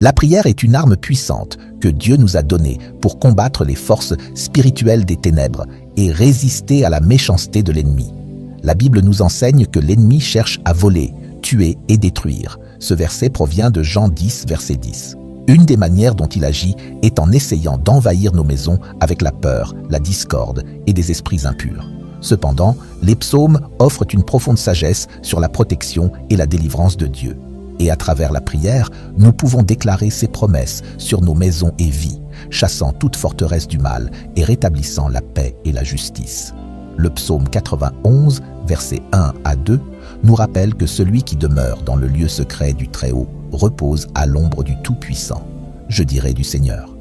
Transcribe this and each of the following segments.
La prière est une arme puissante que Dieu nous a donnée pour combattre les forces spirituelles des ténèbres et résister à la méchanceté de l'ennemi. La Bible nous enseigne que l'ennemi cherche à voler, tuer et détruire. Ce verset provient de Jean 10, verset 10. Une des manières dont il agit est en essayant d'envahir nos maisons avec la peur, la discorde et des esprits impurs. Cependant, les psaumes offrent une profonde sagesse sur la protection et la délivrance de Dieu. Et à travers la prière, nous pouvons déclarer ses promesses sur nos maisons et vies, chassant toute forteresse du mal et rétablissant la paix et la justice. Le psaume 91, versets 1 à 2, nous rappelle que celui qui demeure dans le lieu secret du Très-Haut repose à l'ombre du Tout-Puissant. Je dirai du Seigneur: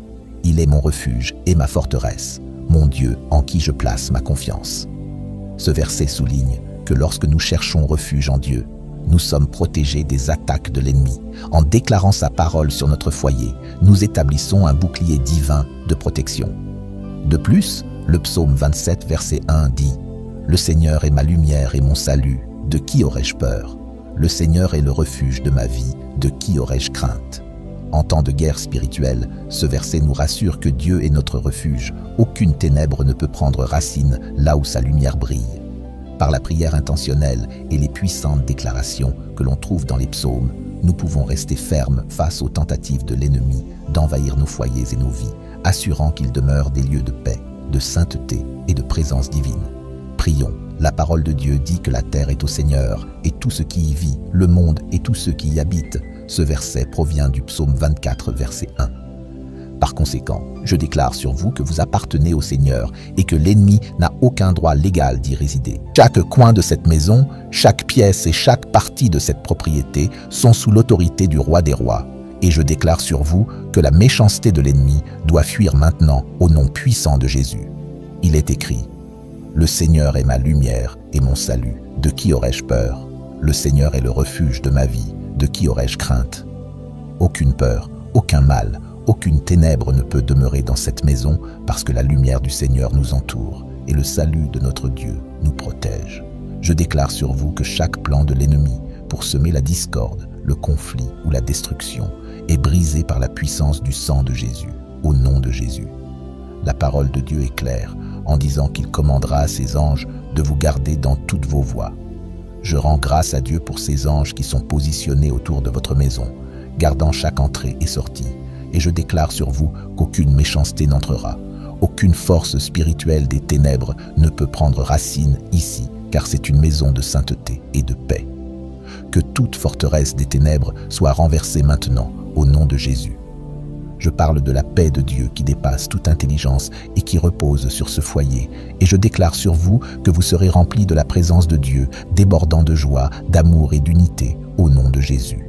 il est mon refuge et ma forteresse, mon Dieu en qui je place ma confiance. Ce verset souligne que lorsque nous cherchons refuge en Dieu, nous sommes protégés des attaques de l'ennemi. En déclarant sa parole sur notre foyer, nous établissons un bouclier divin de protection. De plus, le psaume 27, verset 1 dit « Le Seigneur est ma lumière et mon salut, de qui aurais-je peur? Le Seigneur est le refuge de ma vie, de qui aurais-je crainte ?» En temps de guerre spirituelle, ce verset nous rassure que Dieu est notre refuge. Aucune ténèbre ne peut prendre racine là où sa lumière brille. Par la prière intentionnelle et les puissantes déclarations que l'on trouve dans les psaumes, nous pouvons rester fermes face aux tentatives de l'ennemi d'envahir nos foyers et nos vies, assurant qu'il demeure des lieux de paix, de sainteté et de présence divine. Prions. La parole de Dieu dit que la terre est au Seigneur et tout ce qui y vit, le monde et tous ceux qui y habitent. Ce verset provient du psaume 24, verset 1. Par conséquent, je déclare sur vous que vous appartenez au Seigneur et que l'ennemi n'a aucun droit légal d'y résider. Chaque coin de cette maison, chaque pièce et chaque partie de cette propriété sont sous l'autorité du roi des rois. Et je déclare sur vous que la méchanceté de l'ennemi doit fuir maintenant au nom puissant de Jésus. Il est écrit: « Le Seigneur est ma lumière et mon salut, de qui aurais-je peur? Le Seigneur est le refuge de ma vie, de qui aurais-je crainte? » Aucune peur, aucun mal, aucune ténèbre ne peut demeurer dans cette maison parce que la lumière du Seigneur nous entoure et le salut de notre Dieu nous protège. Je déclare sur vous que chaque plan de l'ennemi pour semer la discorde, le conflit ou la destruction est brisé par la puissance du sang de Jésus, au nom de Jésus. La parole de Dieu est claire en disant qu'il commandera à ses anges de vous garder dans toutes vos voies. Je rends grâce à Dieu pour ces anges qui sont positionnés autour de votre maison, gardant chaque entrée et sortie. Et je déclare sur vous qu'aucune méchanceté n'entrera, aucune force spirituelle des ténèbres ne peut prendre racine ici, car c'est une maison de sainteté et de paix. Que toute forteresse des ténèbres soit renversée maintenant, au nom de Jésus. Je parle de la paix de Dieu qui dépasse toute intelligence et qui repose sur ce foyer, et je déclare sur vous que vous serez remplis de la présence de Dieu, débordant de joie, d'amour et d'unité, au nom de Jésus.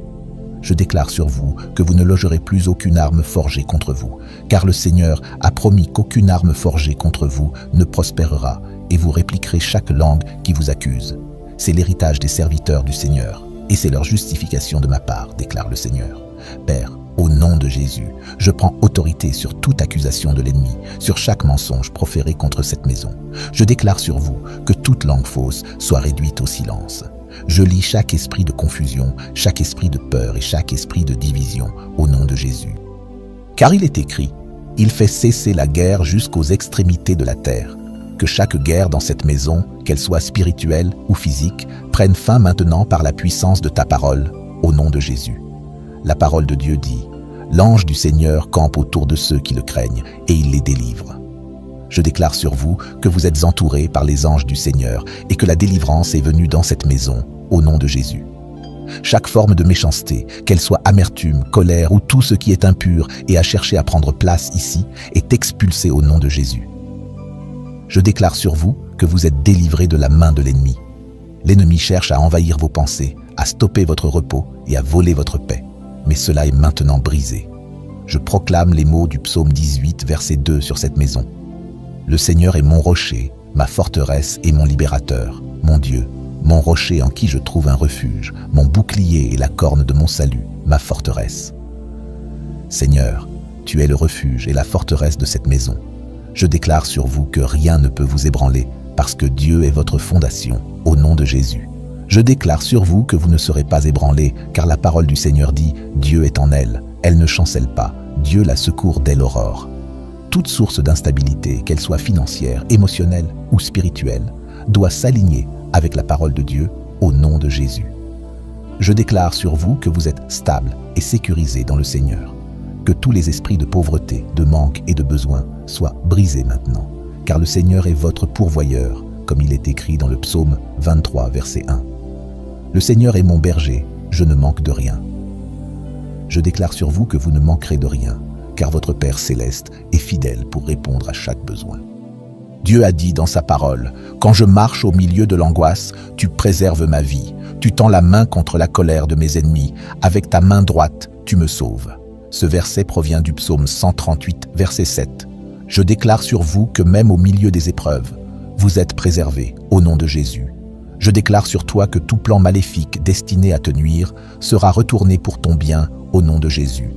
Je déclare sur vous que vous ne logerez plus aucune arme forgée contre vous, car le Seigneur a promis qu'aucune arme forgée contre vous ne prospérera, et vous répliquerez chaque langue qui vous accuse. C'est l'héritage des serviteurs du Seigneur, et c'est leur justification de ma part, déclare le Seigneur. Père, au nom de Jésus, je prends autorité sur toute accusation de l'ennemi, sur chaque mensonge proféré contre cette maison. Je déclare sur vous que toute langue fausse soit réduite au silence. Je lis chaque esprit de confusion, chaque esprit de peur et chaque esprit de division au nom de Jésus. Car il est écrit, il fait cesser la guerre jusqu'aux extrémités de la terre. Que chaque guerre dans cette maison, qu'elle soit spirituelle ou physique, prenne fin maintenant par la puissance de ta parole, au nom de Jésus. La parole de Dieu dit, l'ange du Seigneur campe autour de ceux qui le craignent et il les délivre. Je déclare sur vous que vous êtes entourés par les anges du Seigneur et que la délivrance est venue dans cette maison, au nom de Jésus. Chaque forme de méchanceté, qu'elle soit amertume, colère ou tout ce qui est impur et a cherché à prendre place ici, est expulsée au nom de Jésus. Je déclare sur vous que vous êtes délivrés de la main de l'ennemi. L'ennemi cherche à envahir vos pensées, à stopper votre repos et à voler votre paix. Mais cela est maintenant brisé. Je proclame les mots du psaume 18, verset 2 sur cette maison. Le Seigneur est mon rocher, ma forteresse et mon libérateur, mon Dieu, mon rocher en qui je trouve un refuge, mon bouclier et la corne de mon salut, ma forteresse. Seigneur, tu es le refuge et la forteresse de cette maison. Je déclare sur vous que rien ne peut vous ébranler, parce que Dieu est votre fondation, au nom de Jésus. Je déclare sur vous que vous ne serez pas ébranlés, car la parole du Seigneur dit « Dieu est en elle, Elle ne chancelle pas, Dieu la secourt dès l'aurore. Toute source d'instabilité, qu'elle soit financière, émotionnelle ou spirituelle, doit s'aligner avec la parole de Dieu au nom de Jésus. Je déclare sur vous que vous êtes stable et sécurisé dans le Seigneur, que tous les esprits de pauvreté, de manque et de besoin soient brisés maintenant, car le Seigneur est votre pourvoyeur, comme il est écrit dans le psaume 23, verset 1. Le Seigneur est mon berger, je ne manque de rien. Je déclare sur vous que vous ne manquerez de rien, car votre Père céleste est fidèle pour répondre à chaque besoin. Dieu a dit dans sa parole, « Quand je marche au milieu de l'angoisse, tu préserves ma vie. Tu tends la main contre la colère de mes ennemis. Avec ta main droite, tu me sauves. » Ce verset provient du psaume 138, verset 7. Je déclare sur vous que même au milieu des épreuves, vous êtes préservés au nom de Jésus. Je déclare sur toi que tout plan maléfique destiné à te nuire sera retourné pour ton bien au nom de Jésus.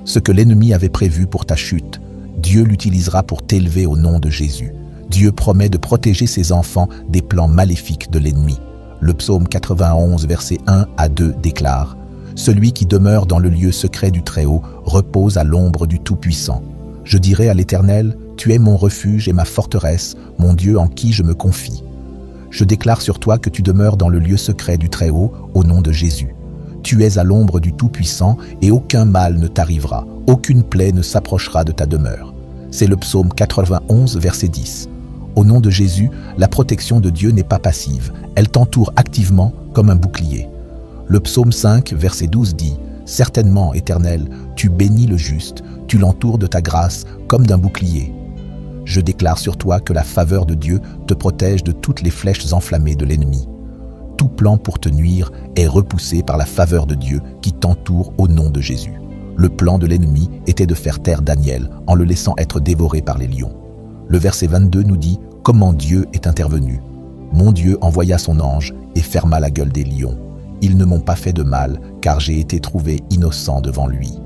Ce que l'ennemi avait prévu pour ta chute, Dieu l'utilisera pour t'élever au nom de Jésus. Dieu promet de protéger ses enfants des plans maléfiques de l'ennemi. Le psaume 91, versets 1 à 2 déclare « Celui qui demeure dans le lieu secret du Très-Haut repose à l'ombre du Tout-Puissant. Je dirai à l'Éternel, tu es mon refuge et ma forteresse, mon Dieu en qui je me confie. Je déclare sur toi que tu demeures dans le lieu secret du Très-Haut au nom de Jésus. Tu es à l'ombre du Tout-Puissant et aucun mal ne t'arrivera, aucune plaie ne s'approchera de ta demeure. » C'est le psaume 91, verset 10. Au nom de Jésus, la protection de Dieu n'est pas passive, elle t'entoure activement comme un bouclier. Le psaume 5, verset 12 dit « Certainement, Éternel, tu bénis le juste, tu l'entoures de ta grâce comme d'un bouclier. » Je déclare sur toi que la faveur de Dieu te protège de toutes les flèches enflammées de l'ennemi. Tout plan pour te nuire est repoussé par la faveur de Dieu qui t'entoure au nom de Jésus. Le plan de l'ennemi était de faire taire Daniel en le laissant être dévoré par les lions. Le verset 22 nous dit comment Dieu est intervenu. « Mon Dieu envoya son ange et ferma la gueule des lions. Ils ne m'ont pas fait de mal, car j'ai été trouvé innocent devant lui. »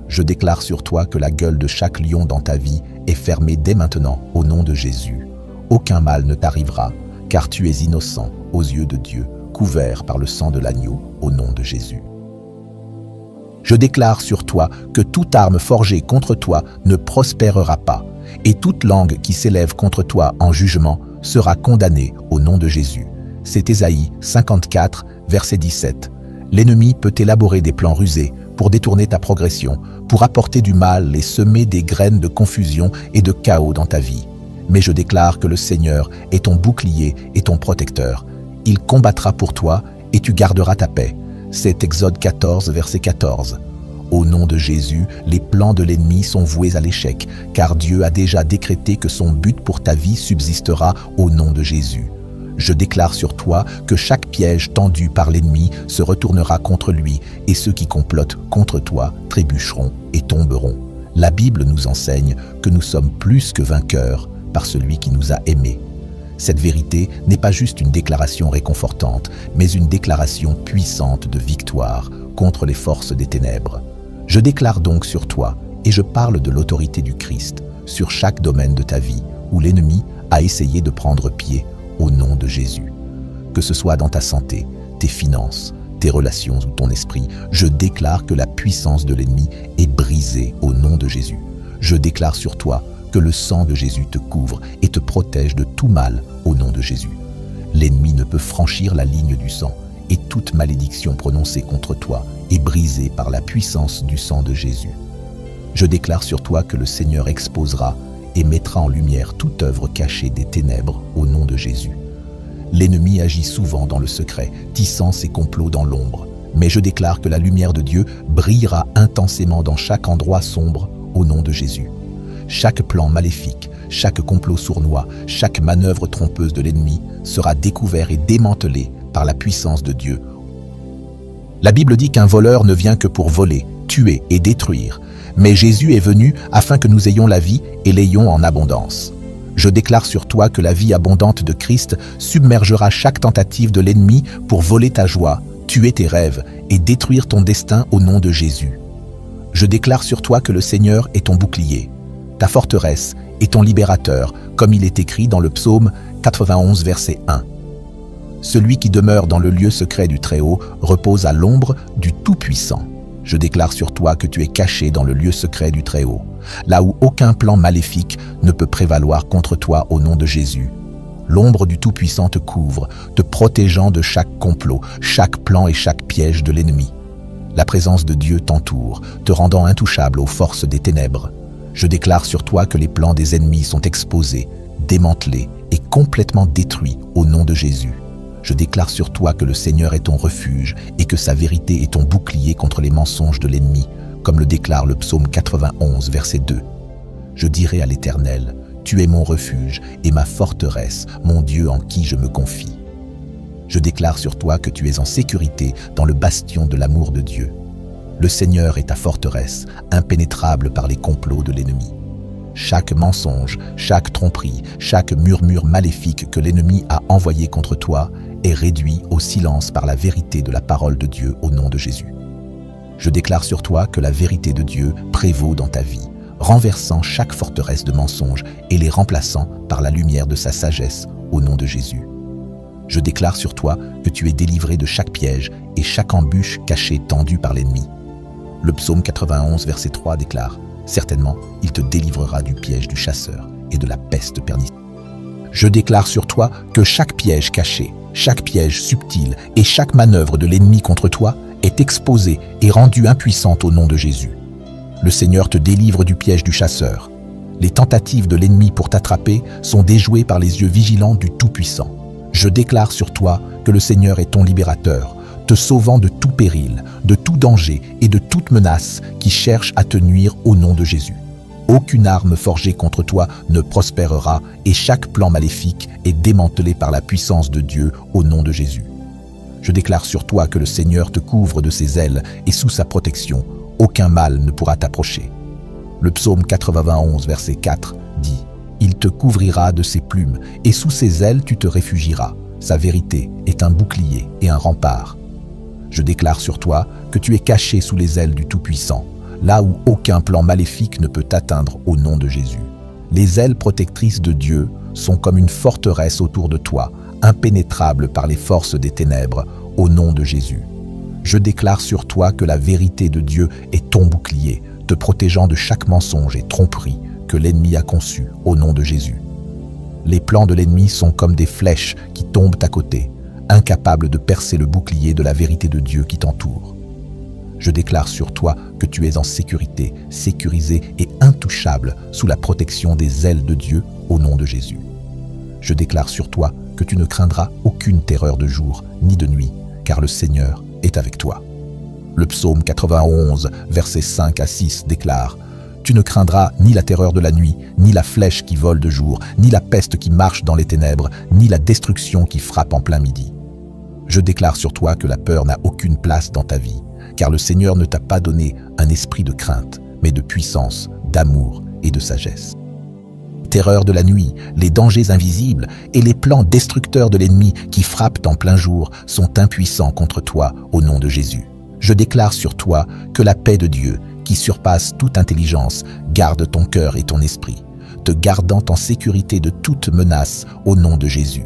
Je déclare sur toi que la gueule de chaque lion dans ta vie est fermée dès maintenant au nom de Jésus. Aucun mal ne t'arrivera, car tu es innocent aux yeux de Dieu, couvert par le sang de l'agneau au nom de Jésus. Je déclare sur toi que toute arme forgée contre toi ne prospérera pas, et toute langue qui s'élève contre toi en jugement sera condamnée au nom de Jésus. C'est Ésaïe 54, verset 17. L'ennemi peut élaborer des plans rusés pour détourner ta progression, pour apporter du mal et semer des graines de confusion et de chaos dans ta vie. Mais je déclare que le Seigneur est ton bouclier et ton protecteur. Il combattra pour toi et tu garderas ta paix. C'est Exode 14, verset 14. Au nom de Jésus, les plans de l'ennemi sont voués à l'échec, car Dieu a déjà décrété que son but pour ta vie subsistera au nom de Jésus. Je déclare sur toi que chaque piège tendu par l'ennemi se retournera contre lui, et ceux qui complotent contre toi trébucheront et tomberont. La Bible nous enseigne que nous sommes plus que vainqueurs par celui qui nous a aimés. Cette vérité n'est pas juste une déclaration réconfortante, mais une déclaration puissante de victoire contre les forces des ténèbres. Je déclare donc sur toi, et je parle de l'autorité du Christ, sur chaque domaine de ta vie où l'ennemi a essayé de prendre pied au nom de Jésus. Que ce soit dans ta santé, tes finances, tes relations ou ton esprit, je déclare que la puissance de l'ennemi est brisée au nom de Jésus. Je déclare sur toi que le sang de Jésus te couvre et te protège de tout mal au nom de Jésus. L'ennemi ne peut franchir la ligne du sang, et toute malédiction prononcée contre toi est brisée par la puissance du sang de Jésus. Je déclare sur toi que le Seigneur exposera et mettra en lumière toute œuvre cachée des ténèbres au nom de Jésus. L'ennemi agit souvent dans le secret, tissant ses complots dans l'ombre, mais je déclare que la lumière de Dieu brillera intensément dans chaque endroit sombre au nom de Jésus. Chaque plan maléfique, chaque complot sournois, chaque manœuvre trompeuse de l'ennemi sera découvert et démantelé par la puissance de Dieu. La Bible dit qu'un voleur ne vient que pour voler, tuer et détruire, mais Jésus est venu afin que nous ayons la vie et l'ayons en abondance. Je déclare sur toi que la vie abondante de Christ submergera chaque tentative de l'ennemi pour voler ta joie, tuer tes rêves et détruire ton destin au nom de Jésus. Je déclare sur toi que le Seigneur est ton bouclier, ta forteresse et ton libérateur, comme il est écrit dans le psaume 91, verset 1. Celui qui demeure dans le lieu secret du Très-Haut repose à l'ombre du Tout-Puissant. Je déclare sur toi que tu es caché dans le lieu secret du Très-Haut, là où aucun plan maléfique ne peut prévaloir contre toi au nom de Jésus. L'ombre du Tout-Puissant te couvre, te protégeant de chaque complot, chaque plan et chaque piège de l'ennemi. La présence de Dieu t'entoure, te rendant intouchable aux forces des ténèbres. Je déclare sur toi que les plans des ennemis sont exposés, démantelés et complètement détruits au nom de Jésus. Je déclare sur toi que le Seigneur est ton refuge et que sa vérité est ton bouclier contre les mensonges de l'ennemi, comme le déclare le psaume 91, verset 2. Je dirai à l'Éternel, tu es mon refuge et ma forteresse, mon Dieu en qui je me confie. Je déclare sur toi que tu es en sécurité dans le bastion de l'amour de Dieu. Le Seigneur est ta forteresse, impénétrable par les complots de l'ennemi. Chaque mensonge, chaque tromperie, chaque murmure maléfique que l'ennemi a envoyé contre toi est réduit au silence par la vérité de la parole de Dieu au nom de Jésus. Je déclare sur toi que la vérité de Dieu prévaut dans ta vie, renversant chaque forteresse de mensonges et les remplaçant par la lumière de sa sagesse au nom de Jésus. Je déclare sur toi que tu es délivré de chaque piège et chaque embûche cachée tendue par l'ennemi. Le psaume 91, verset 3 déclare « Certainement, il te délivrera du piège du chasseur et de la peste pernicieuse. » Je déclare sur toi que chaque piège caché, chaque piège subtil et chaque manœuvre de l'ennemi contre toi est exposée et rendue impuissante au nom de Jésus. Le Seigneur te délivre du piège du chasseur. Les tentatives de l'ennemi pour t'attraper sont déjouées par les yeux vigilants du Tout-Puissant. Je déclare sur toi que le Seigneur est ton libérateur, te sauvant de tout péril, de tout danger et de toute menace qui cherche à te nuire au nom de Jésus. Aucune arme forgée contre toi ne prospérera et chaque plan maléfique est démantelé par la puissance de Dieu au nom de Jésus. Je déclare sur toi que le Seigneur te couvre de ses ailes et sous sa protection, aucun mal ne pourra t'approcher. Le psaume 91, verset 4 dit « Il te couvrira de ses plumes et sous ses ailes tu te réfugieras. Sa vérité est un bouclier et un rempart. » Je déclare sur toi que tu es caché sous les ailes du Tout-Puissant, là où aucun plan maléfique ne peut t'atteindre au nom de Jésus. Les ailes protectrices de Dieu sont comme une forteresse autour de toi, impénétrable par les forces des ténèbres, au nom de Jésus. Je déclare sur toi que la vérité de Dieu est ton bouclier, te protégeant de chaque mensonge et tromperie que l'ennemi a conçu au nom de Jésus. Les plans de l'ennemi sont comme des flèches qui tombent à côté, incapables de percer le bouclier de la vérité de Dieu qui t'entoure. Je déclare sur toi que tu es en sécurité, sécurisé et intouchable sous la protection des ailes de Dieu au nom de Jésus. Je déclare sur toi que tu ne craindras aucune terreur de jour ni de nuit, car le Seigneur est avec toi. Le psaume 91, versets 5 à 6 déclare « Tu ne craindras ni la terreur de la nuit, ni la flèche qui vole de jour, ni la peste qui marche dans les ténèbres, ni la destruction qui frappe en plein midi. » Je déclare sur toi que la peur n'a aucune place dans ta vie, car le Seigneur ne t'a pas donné un esprit de crainte, mais de puissance, d'amour et de sagesse. Terreur de la nuit, les dangers invisibles et les plans destructeurs de l'ennemi qui frappent en plein jour sont impuissants contre toi au nom de Jésus. Je déclare sur toi que la paix de Dieu, qui surpasse toute intelligence, garde ton cœur et ton esprit, te gardant en sécurité de toute menace au nom de Jésus.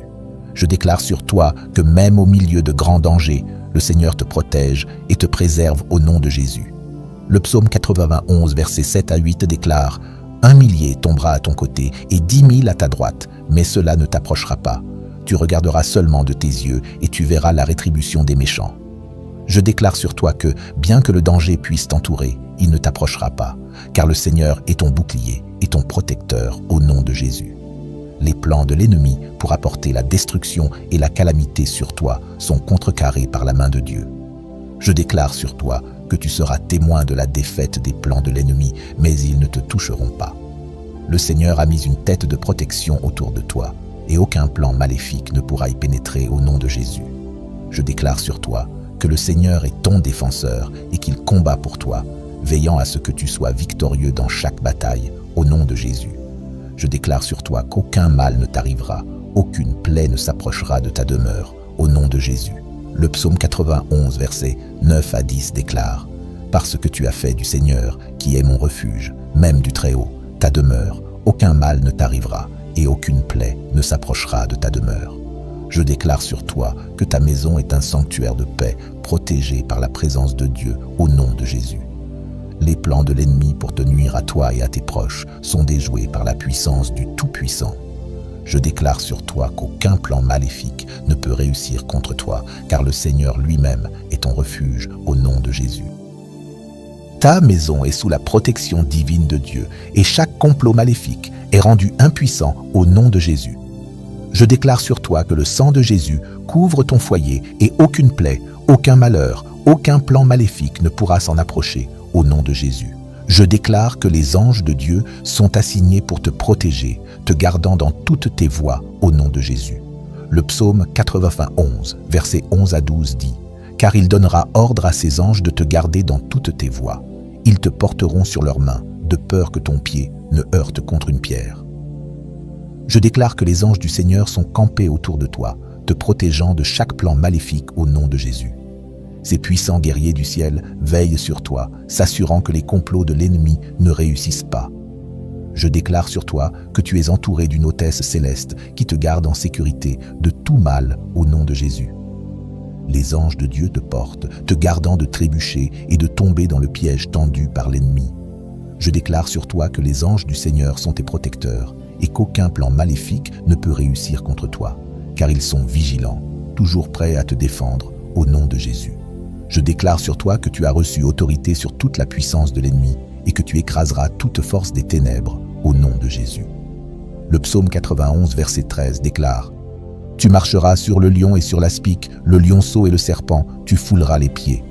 Je déclare sur toi que même au milieu de grands dangers, le Seigneur te protège et te préserve au nom de Jésus. Le psaume 91, versets 7 à 8 déclare « 1 millier tombera à ton côté et 10 000 à ta droite, mais cela ne t'approchera pas. Tu regarderas seulement de tes yeux et tu verras la rétribution des méchants. » Je déclare sur toi que, bien que le danger puisse t'entourer, il ne t'approchera pas, car le Seigneur est ton bouclier et ton protecteur au nom de Jésus. Les plans de l'ennemi pour apporter la destruction et la calamité sur toi sont contrecarrés par la main de Dieu. Je déclare sur toi que tu seras témoin de la défaite des plans de l'ennemi, mais ils ne te toucheront pas. Le Seigneur a mis une tête de protection autour de toi, et aucun plan maléfique ne pourra y pénétrer au nom de Jésus. Je déclare sur toi que le Seigneur est ton défenseur et qu'il combat pour toi, veillant à ce que tu sois victorieux dans chaque bataille, au nom de Jésus. Je déclare sur toi qu'aucun mal ne t'arrivera, aucune plaie ne s'approchera de ta demeure, au nom de Jésus. Le psaume 91, versets 9 à 10 déclare « Parce que tu as fait du Seigneur, qui est mon refuge, même du Très-Haut, ta demeure, aucun mal ne t'arrivera, et aucune plaie ne s'approchera de ta demeure. Je déclare sur toi que ta maison est un sanctuaire de paix, protégé par la présence de Dieu au nom de Jésus. Les plans de l'ennemi pour te nuire à toi et à tes proches sont déjoués par la puissance du Tout-Puissant. Je déclare sur toi qu'aucun plan maléfique ne peut réussir contre toi, car le Seigneur lui-même est ton refuge au nom de Jésus. Ta maison est sous la protection divine de Dieu et chaque complot maléfique est rendu impuissant au nom de Jésus. Je déclare sur toi que le sang de Jésus couvre ton foyer et aucune plaie, aucun malheur, aucun plan maléfique ne pourra s'en approcher au nom de Jésus. Je déclare que les anges de Dieu sont assignés pour te protéger, te gardant dans toutes tes voies au nom de Jésus. Le psaume 91, versets 11 à 12 dit « Car il donnera ordre à ses anges de te garder dans toutes tes voies. Ils te porteront sur leurs mains, de peur que ton pied ne heurte contre une pierre. » Je déclare que les anges du Seigneur sont campés autour de toi, te protégeant de chaque plan maléfique au nom de Jésus. Ces puissants guerriers du ciel veillent sur toi, s'assurant que les complots de l'ennemi ne réussissent pas. Je déclare sur toi que tu es entouré d'une hôtesse céleste qui te garde en sécurité de tout mal au nom de Jésus. Les anges de Dieu te portent, te gardant de trébucher et de tomber dans le piège tendu par l'ennemi. Je déclare sur toi que les anges du Seigneur sont tes protecteurs et qu'aucun plan maléfique ne peut réussir contre toi, car ils sont vigilants, toujours prêts à te défendre au nom de Jésus. Je déclare sur toi que tu as reçu autorité sur toute la puissance de l'ennemi et que tu écraseras toute force des ténèbres au nom de Jésus. Le psaume 91, verset 13 déclare « Tu marcheras sur le lion et sur l'aspic, le lionceau et le serpent, tu fouleras les pieds. »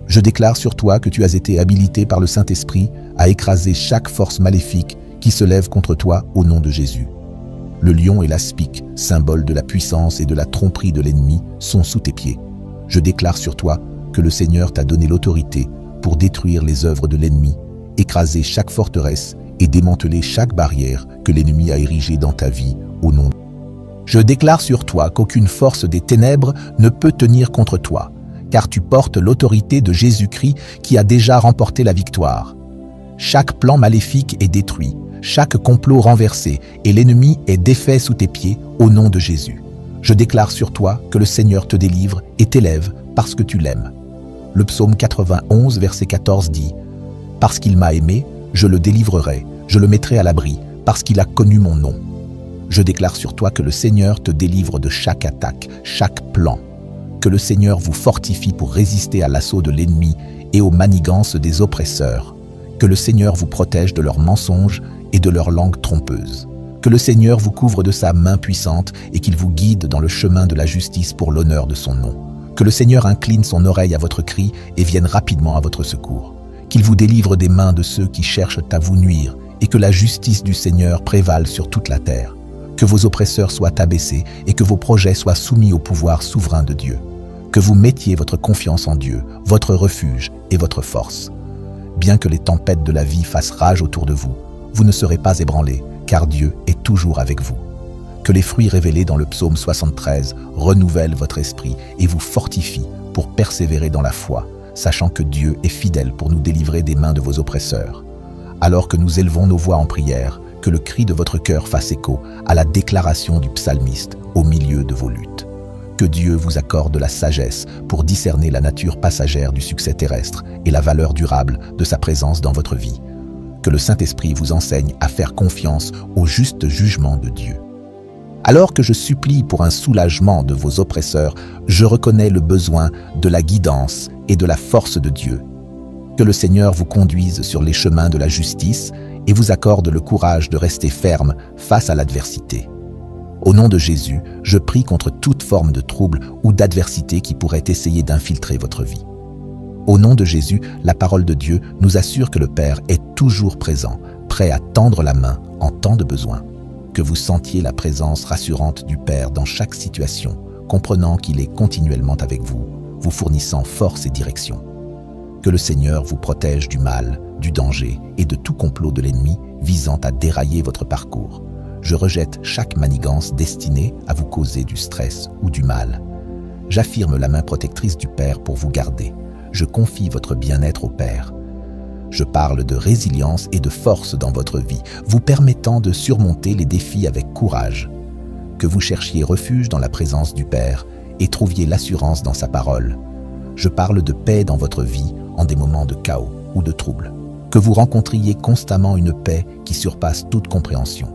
Je déclare sur toi que tu as été habilité par le Saint-Esprit à écraser chaque force maléfique qui se lève contre toi au nom de Jésus. Le lion et l'aspic, symbole de la puissance et de la tromperie de l'ennemi, sont sous tes pieds. Je déclare sur toi que le Seigneur t'a donné l'autorité pour détruire les œuvres de l'ennemi, écraser chaque forteresse et démanteler chaque barrière que l'ennemi a érigée dans ta vie au nom de Jésus. Je déclare sur toi qu'aucune force des ténèbres ne peut tenir contre toi, car tu portes l'autorité de Jésus-Christ qui a déjà remporté la victoire. Chaque plan maléfique est détruit, chaque complot renversé et l'ennemi est défait sous tes pieds au nom de Jésus. Je déclare sur toi que le Seigneur te délivre et t'élève parce que tu l'aimes. Le psaume 91, verset 14 dit « Parce qu'il m'a aimé, je le délivrerai, je le mettrai à l'abri, parce qu'il a connu mon nom. » Je déclare sur toi que le Seigneur te délivre de chaque attaque, chaque plan. Que le Seigneur vous fortifie pour résister à l'assaut de l'ennemi et aux manigances des oppresseurs. Que le Seigneur vous protège de leurs mensonges et de leurs langues trompeuses. Que le Seigneur vous couvre de sa main puissante et qu'il vous guide dans le chemin de la justice pour l'honneur de son nom. Que le Seigneur incline son oreille à votre cri et vienne rapidement à votre secours. Qu'il vous délivre des mains de ceux qui cherchent à vous nuire et que la justice du Seigneur prévale sur toute la terre. Que vos oppresseurs soient abaissés et que vos projets soient soumis au pouvoir souverain de Dieu. Que vous mettiez votre confiance en Dieu, votre refuge et votre force. Bien que les tempêtes de la vie fassent rage autour de vous, vous ne serez pas ébranlés, car Dieu est toujours avec vous. Que les fruits révélés dans le psaume 73 renouvellent votre esprit et vous fortifient pour persévérer dans la foi, sachant que Dieu est fidèle pour nous délivrer des mains de vos oppresseurs. Alors que nous élevons nos voix en prière, que le cri de votre cœur fasse écho à la déclaration du psalmiste au milieu de vos luttes. Que Dieu vous accorde la sagesse pour discerner la nature passagère du succès terrestre et la valeur durable de sa présence dans votre vie. Que le Saint-Esprit vous enseigne à faire confiance au juste jugement de Dieu. Alors que je supplie pour un soulagement de vos oppresseurs, je reconnais le besoin de la guidance et de la force de Dieu. Que le Seigneur vous conduise sur les chemins de la justice et vous accorde le courage de rester ferme face à l'adversité. Au nom de Jésus, je prie contre toute forme de trouble ou d'adversité qui pourrait essayer d'infiltrer votre vie. Au nom de Jésus, la parole de Dieu nous assure que le Père est toujours présent, prêt à tendre la main en temps de besoin. Que vous sentiez la présence rassurante du Père dans chaque situation, comprenant qu'il est continuellement avec vous, vous fournissant force et direction. Que le Seigneur vous protège du mal, du danger et de tout complot de l'ennemi visant à dérailler votre parcours. Je rejette chaque manigance destinée à vous causer du stress ou du mal. J'affirme la main protectrice du Père pour vous garder. Je confie votre bien-être au Père. Je parle de résilience et de force dans votre vie, vous permettant de surmonter les défis avec courage. que vous cherchiez refuge dans la présence du Père et trouviez l'assurance dans sa parole. Je parle de paix dans votre vie en des moments de chaos ou de trouble. Que vous rencontriez constamment une paix qui surpasse toute compréhension.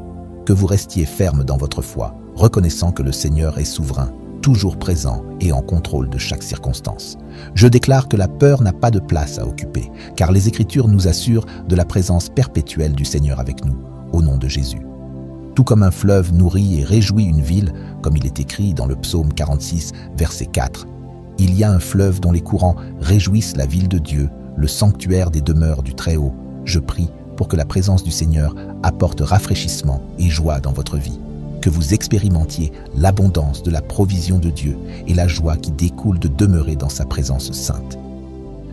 Que vous restiez ferme dans votre foi, reconnaissant que le Seigneur est souverain, toujours présent et en contrôle de chaque circonstance. Je déclare que la peur n'a pas de place à occuper, car les Écritures nous assurent de la présence perpétuelle du Seigneur avec nous, au nom de Jésus. Tout comme un fleuve nourrit et réjouit une ville, comme il est écrit dans le psaume 46, verset 4, il y a un fleuve dont les courants réjouissent la ville de Dieu, le sanctuaire des demeures du Très-Haut. Je prie pour que la présence du Seigneur apporte rafraîchissement et joie dans votre vie, que vous expérimentiez l'abondance de la provision de Dieu et la joie qui découle de demeurer dans sa présence sainte.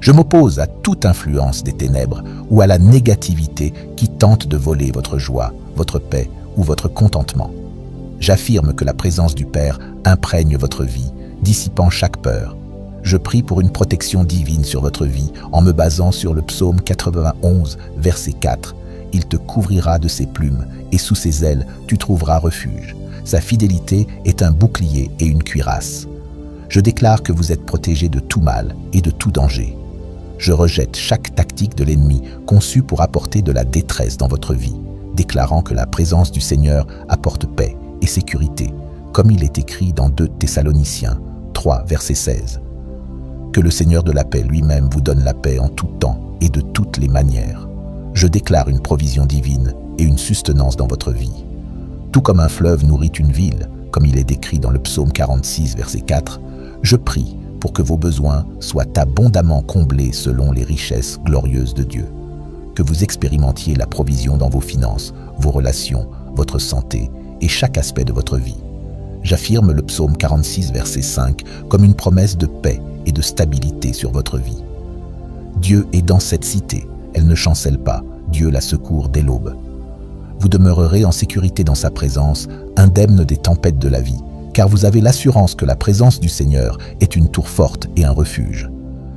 Je m'oppose à toute influence des ténèbres ou à la négativité qui tente de voler votre joie, votre paix ou votre contentement. J'affirme que la présence du Père imprègne votre vie, dissipant chaque peur. Je prie pour une protection divine sur votre vie en me basant sur le psaume 91, verset 4. Il te couvrira de ses plumes et sous ses ailes tu trouveras refuge. Sa fidélité est un bouclier et une cuirasse. Je déclare que vous êtes protégés de tout mal et de tout danger. Je rejette chaque tactique de l'ennemi conçue pour apporter de la détresse dans votre vie, déclarant que la présence du Seigneur apporte paix et sécurité, comme il est écrit dans 2 Thessaloniciens 3, verset 16. Que le Seigneur de la paix lui-même vous donne la paix en tout temps et de toutes les manières. Je déclare une provision divine et une sustenance dans votre vie. Tout comme un fleuve nourrit une ville, comme il est décrit dans le psaume 46, verset 4, je prie pour que vos besoins soient abondamment comblés selon les richesses glorieuses de Dieu. Que vous expérimentiez la provision dans vos finances, vos relations, votre santé et chaque aspect de votre vie. J'affirme le psaume 46, verset 5, comme une promesse de paix et de stabilité sur votre vie. Dieu est dans cette cité, elle ne chancelle pas, Dieu la secourt dès l'aube. Vous demeurerez en sécurité dans sa présence, indemne des tempêtes de la vie, car vous avez l'assurance que la présence du Seigneur est une tour forte et un refuge.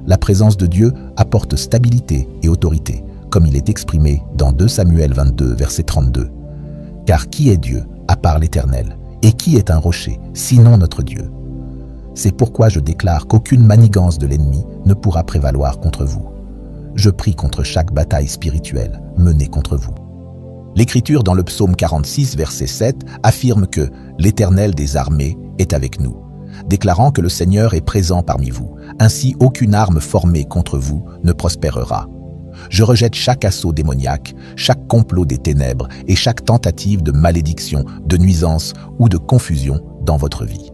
La présence de Dieu apporte stabilité et autorité, comme il est exprimé dans 2 Samuel 22, verset 32. Car qui est Dieu, à part l'Éternel, et qui est un rocher, sinon notre Dieu? C'est pourquoi je déclare qu'aucune manigance de l'ennemi ne pourra prévaloir contre vous. Je prie contre chaque bataille spirituelle menée contre vous. L'Écriture dans le psaume 46, verset 7, affirme que l'Éternel des armées est avec nous, déclarant que le Seigneur est présent parmi vous. Ainsi, aucune arme formée contre vous ne prospérera. Je rejette chaque assaut démoniaque, chaque complot des ténèbres et chaque tentative de malédiction, de nuisance ou de confusion dans votre vie.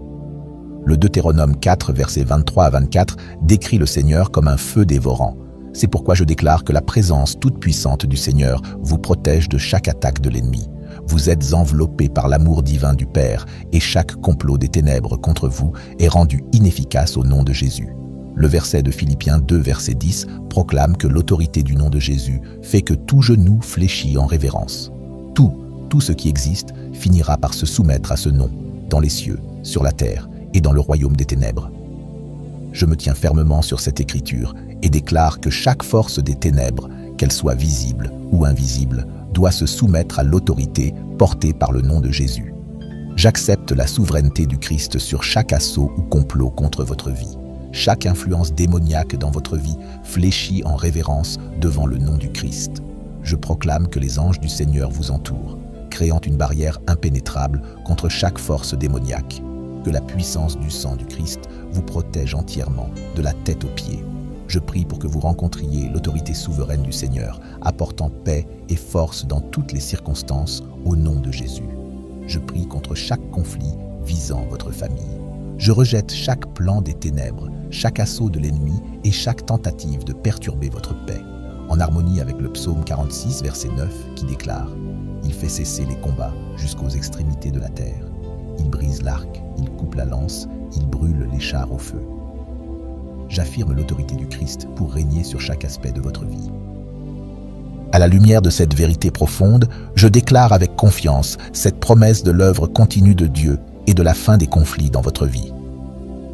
Le Deutéronome 4, versets 23 à 24, décrit le Seigneur comme un feu dévorant. C'est pourquoi je déclare que la présence toute puissante du Seigneur vous protège de chaque attaque de l'ennemi. Vous êtes enveloppés par l'amour divin du Père et chaque complot des ténèbres contre vous est rendu inefficace au nom de Jésus. Le verset de Philippiens 2, verset 10, proclame que l'autorité du nom de Jésus fait que tout genou fléchit en révérence. Tout ce qui existe finira par se soumettre à ce nom, dans les cieux, sur la terre et dans le royaume des ténèbres. Je me tiens fermement sur cette écriture et déclare que chaque force des ténèbres, qu'elle soit visible ou invisible, doit se soumettre à l'autorité portée par le nom de Jésus. J'accepte la souveraineté du Christ sur chaque assaut ou complot contre votre vie. Chaque influence démoniaque dans votre vie fléchit en révérence devant le nom du Christ. Je proclame que les anges du Seigneur vous entourent, créant une barrière impénétrable contre chaque force démoniaque. Que la puissance du sang du Christ vous protège entièrement, de la tête aux pieds. Je prie pour que vous rencontriez l'autorité souveraine du Seigneur, apportant paix et force dans toutes les circonstances, au nom de Jésus. Je prie contre chaque conflit visant votre famille. Je rejette chaque plan des ténèbres, chaque assaut de l'ennemi et chaque tentative de perturber votre paix, en harmonie avec le psaume 46, verset 9, qui déclare « Il fait cesser les combats jusqu'aux extrémités de la terre. Il brise l'arc, il coupe la lance, il brûle les chars au feu. » J'affirme l'autorité du Christ pour régner sur chaque aspect de votre vie. À la lumière de cette vérité profonde, je déclare avec confiance cette promesse de l'œuvre continue de Dieu et de la fin des conflits dans votre vie.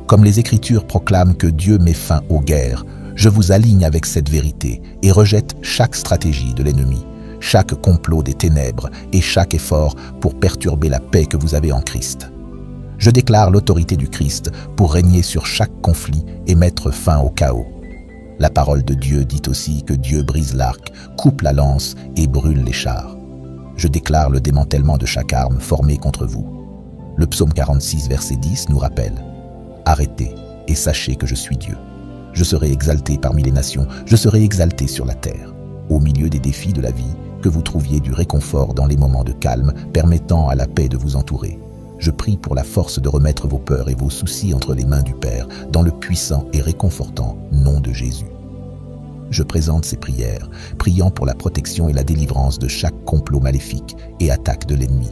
Comme les Écritures proclament que Dieu met fin aux guerres, je vous aligne avec cette vérité et rejette chaque stratégie de l'ennemi, chaque complot des ténèbres et chaque effort pour perturber la paix que vous avez en Christ. Je déclare l'autorité du Christ pour régner sur chaque conflit et mettre fin au chaos. La parole de Dieu dit aussi que Dieu brise l'arc, coupe la lance et brûle les chars. Je déclare le démantèlement de chaque arme formée contre vous. Le psaume 46, verset 10 nous rappelle « Arrêtez et sachez que je suis Dieu. Je serai exalté parmi les nations, je serai exalté sur la terre. » Au milieu des défis de la vie, que vous trouviez du réconfort dans les moments de calme, permettant à la paix de vous entourer. Je prie pour la force de remettre vos peurs et vos soucis entre les mains du Père, dans le puissant et réconfortant nom de Jésus. Je présente ces prières, priant pour la protection et la délivrance de chaque complot maléfique et attaque de l'ennemi.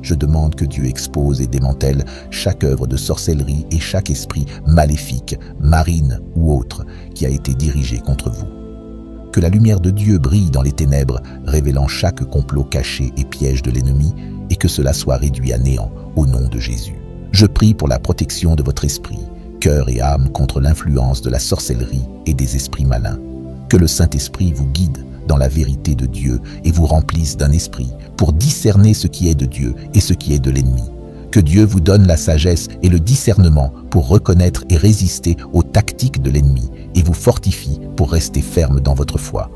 Je demande que Dieu expose et démantèle chaque œuvre de sorcellerie et chaque esprit maléfique, marine ou autre, qui a été dirigé contre vous. Que la lumière de Dieu brille dans les ténèbres, révélant chaque complot caché et piège de l'ennemi, et que cela soit réduit à néant au nom de Jésus. Je prie pour la protection de votre esprit, cœur et âme contre l'influence de la sorcellerie et des esprits malins. Que le Saint-Esprit vous guide dans la vérité de Dieu et vous remplisse d'un esprit pour discerner ce qui est de Dieu et ce qui est de l'ennemi. Que Dieu vous donne la sagesse et le discernement pour reconnaître et résister aux tactiques de l'ennemi et vous fortifie pour rester ferme dans votre foi.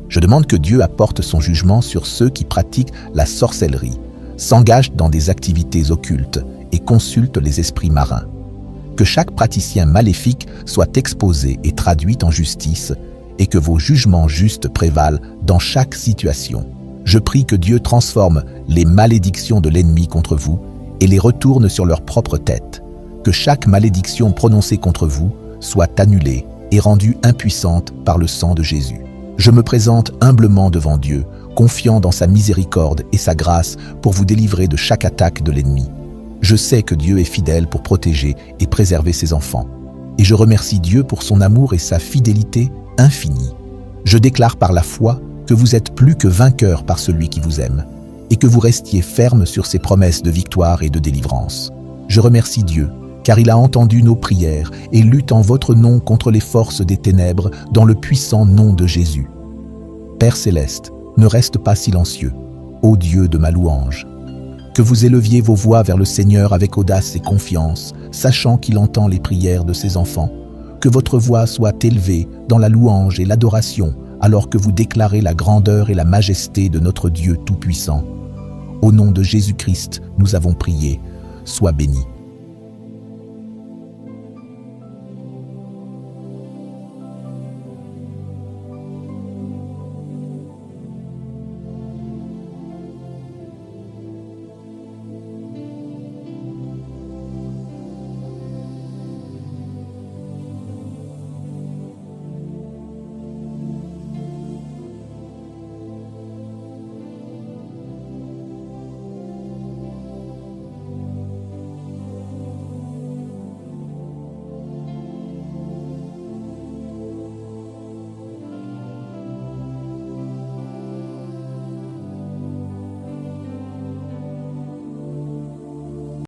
Je demande que Dieu apporte son jugement sur ceux qui pratiquent la sorcellerie, s'engagent dans des activités occultes et consultent les esprits marins. Que chaque praticien maléfique soit exposé et traduit en justice et que vos jugements justes prévalent dans chaque situation. Je prie que Dieu transforme les malédictions de l'ennemi contre vous et les retourne sur leur propre tête. Que chaque malédiction prononcée contre vous soit annulée et rendue impuissante par le sang de Jésus. Je me présente humblement devant Dieu, confiant dans sa miséricorde et sa grâce pour vous délivrer de chaque attaque de l'ennemi. Je sais que Dieu est fidèle pour protéger et préserver ses enfants. Et je remercie Dieu pour son amour et sa fidélité infinie. Je déclare par la foi que vous êtes plus que vainqueurs par celui qui vous aime et que vous restiez fermes sur ses promesses de victoire et de délivrance. Je remercie Dieu car il a entendu nos prières et lutte en votre nom contre les forces des ténèbres dans le puissant nom de Jésus. Père céleste, ne reste pas silencieux, ô Dieu de ma louange. Que vous éleviez vos voix vers le Seigneur avec audace et confiance, sachant qu'il entend les prières de ses enfants. Que votre voix soit élevée dans la louange et l'adoration, alors que vous déclarez la grandeur et la majesté de notre Dieu Tout-Puissant. Au nom de Jésus-Christ, nous avons prié. Sois béni.